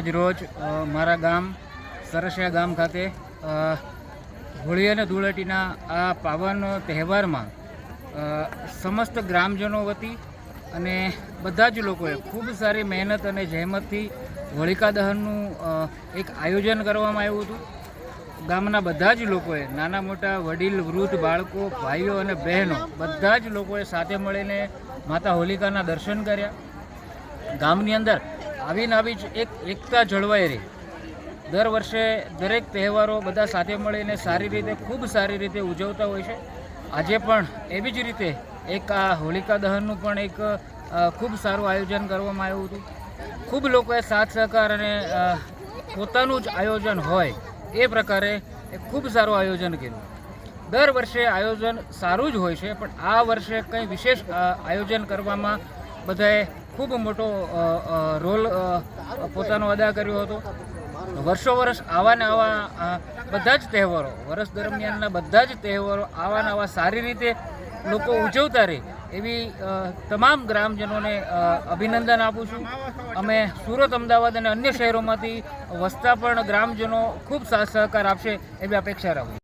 આજ રોજ મારા ગામ સરસિયા ગામ ખાતે હોળી અને ધૂળેટીના આ પાવન તહેવારમાં સમસ્ત ગ્રામજનો વતી અને બધા જ લોકોએ ખૂબ સારી મહેનત અને જહેમતથી હોળિકા દહનનું એક આયોજન કરવામાં આવ્યું હતું। ગામના બધા જ લોકોએ નાના મોટા વડીલ વૃદ્ધ બાળકો ભાઈઓ અને બહેનો બધા જ લોકોએ સાથે મળીને માતા હોલિકાના દર્શન કર્યા। ગામની અંદર આવીને આવી જ એકતા જળવાઈ રહી। દર વર્ષે દરેક તહેવારો બધા સાથે મળીને સારી રીતે ખૂબ સારી રીતે ઉજવતા હોય છે। આજે પણ એવી જ રીતે એક આ હોલિકા દહનનું પણ એક ખૂબ સારું આયોજન કરવામાં આવ્યું હતું। ખૂબ લોકોએ સાથ સહકાર અને પોતાનું જ આયોજન હોય એ પ્રકારે એક ખૂબ સારું આયોજન કર્યું। દર વર્ષે આયોજન સારું જ હોય છે, પણ આ વર્ષે કંઈ વિશેષ આયોજન કરવામાં બધાએ ખૂબ મોટો રોલ પોતાનો અદા કર્યો હતો। વર્ષો વર્ષ આવા ને આવા બધા જ તહેવારો, વર્ષ દરમિયાનના બધા જ તહેવારો આવા ને આવા સારી રીતે લોકો ઉજવતા રહે એવી તમામ ગ્રામજનોને અભિનંદન આપું છું। અમે સુરત, અમદાવાદ અને અન્ય શહેરોમાંથી વસતા પણ ગ્રામજનો ખૂબ સાથ સહકાર આપશે એવી અપેક્ષા રાખું છું।